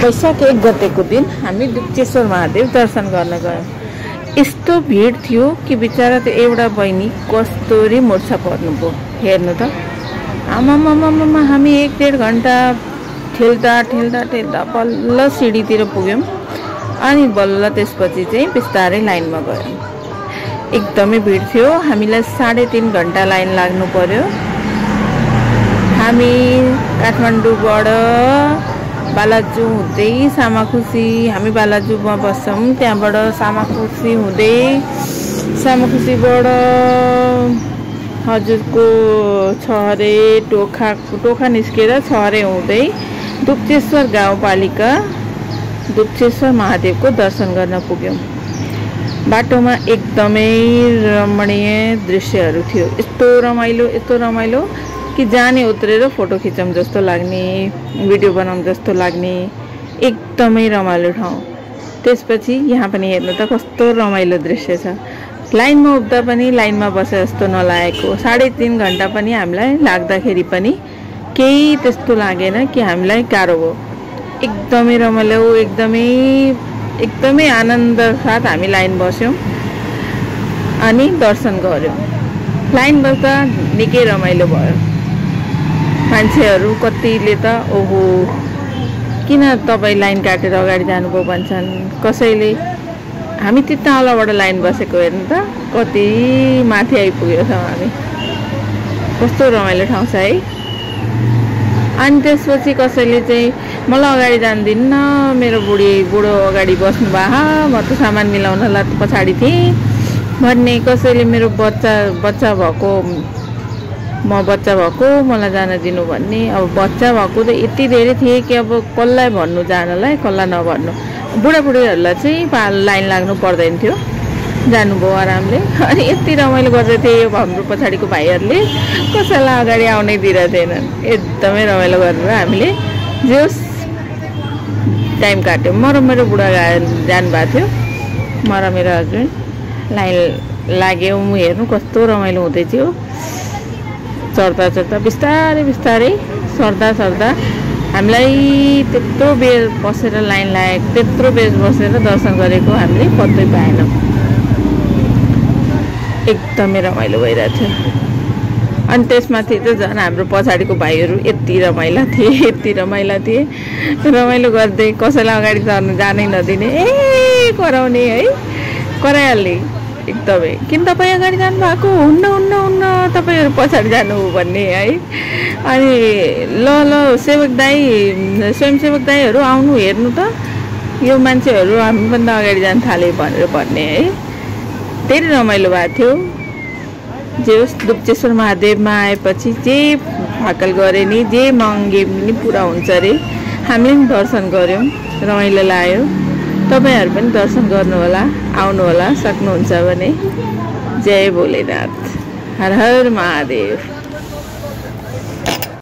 वैशाख 1 गतेको दिन हामी दुप्चेश्वर महादेव दर्शन गर्न गयौँ। यस्तो भिड थियो कि बिचारा त्यो एउटा बहिनी कस्तोरी मोर्छा पर्नुभयो। हेर्नु त, आमामामामा हामी 1-1.5 घन्टा ठेल्दा ठेल्दा ठेल्दा बल्ल सिडीतिर पुग्यौँ। अनि बल्ल त्यसपछि चाहिँ बिस्तारै लाइनमा गयौँ। एकदमै भिड थियो। हामीलाई 3.5 घन्टा लाइन लाग्नु पर्यो। हामी काठमाडौँबाट बालाजु हुँदै सामाखुसी, हामी बालाजुमा बस्छौँ, त्यहाँबाट सामाखुसी हुँदै सामाखुसीबाट हजुरको छहरे टोखा निस्केर छहरे हुँदै दुप्चेश्वर गाउँपालिका दुप्चेश्वर महादेवको दर्शन गर्न पुग्यौँ। बाटोमा एकदमै रमणीय दृश्यहरू थियो। यस्तो रमाइलो कि जाने उत्रेर फोटो खिचौँ जस्तो लाग्ने, भिडियो बनाऊँ जस्तो लाग्ने, एकदमै रमाइलो ठाउँ। त्यसपछि यहाँ पनि हेर्नु त कस्तो रमाइलो दृश्य छ। लाइनमा उभिँदा पनि लाइनमा बसे जस्तो नलागेको। 3.5 घन्टा पनि हामीलाई लाग्दाखेरि पनि केही त्यस्तो लागेन कि हामीलाई गाह्रो भयो। एकदमै रमाइलो, एकदमै आनन्द साथ हामी लाइन बस्यौँ अनि दर्शन गऱ्यौँ। लाइन बस्दा निकै रमाइलो भयो। मान्छेहरू कतिले त ओहो किन तपाईँ लाइन काटेर अगाडि जानुभयो भन्छन्। कसैले हामी त्यता तलबाट लाइन बसेको हेर्नु त कति माथि आइपुगेको छौँ हामी। कस्तो रमाइलो ठाउँ छ है। अनि त्यसपछि कसैले चाहिँ मलाई अगाडि जान्दिन्न, मेरो बुढो अगाडि बस्नु भए, म त सामान मिलाउनलाई पछाडि थिएँ भन्ने। कसैले मेरो बच्चा भएको मलाई जान दिनु भन्ने। अब बच्चा भएको त यति धेरै थिए कि अब कसलाई भन्नु जानलाई, कसलाई नभन्नु। बुढाबुढीहरूलाई चाहिँ लाइन लाग्नु पर्दैन थियो, जानुभयो आरामले। अनि यति रमाइलो गर्दै थिए हाम्रो पछाडिको भाइहरूले, कसैलाई अगाडि आउनै दिइरहेको थिएनन्। एकदमै रमाइलो गरेर हामीले जोस टाइम काट्यौँ। म र मेरो बुढा जानुभएको थियो, म र मेरो हस्बेन्ड लाइन लाग्यौँ। हेर्नु कस्तो रमाइलो हुँदै थियो। चढ्दा बिस्तारै सर्दा हामीलाई त्यत्रो बेर बसेर लाइन लागेको, त्यत्रो बेर बसेर दर्शन गरेको हामीले पत्तै पाएनौँ। एकदमै रमाइलो भइरहेको थियो। अनि त्यसमाथि त झन् हाम्रो पछाडिको भाइहरू यति रमाइला थिए। रमाइलो गर्दै कसैलाई अगाडि चढ्नु जानै नदिने, कराउने है, कराइहाल्ने एकदमै। किन तपाईँ अगाडि जानु भएको, हुन्न तपाईँहरू पछाडि जानु भन्ने है। अनि ल स्वयंसेवक दाईहरू आउनु हेर्नु त, यो मान्छेहरू हामीभन्दा अगाडि जान थाले भनेर भन्ने है। धेरै रमाइलो भएको थियो। जे होस्, दुप्चेश्वर महादेवमा आएपछि जे भाकल गरे नि, जे मगे नि पुरा हुन्छ अरे। हामीले पनि दर्शन गऱ्यौँ, रमाइलो लाग्यो। तपाईहरू पनि दर्शन गर्नुहोला, आउनुहोला, सक्नुहुन्छ भने। जय भोलेनाथ, हर हर महादेव।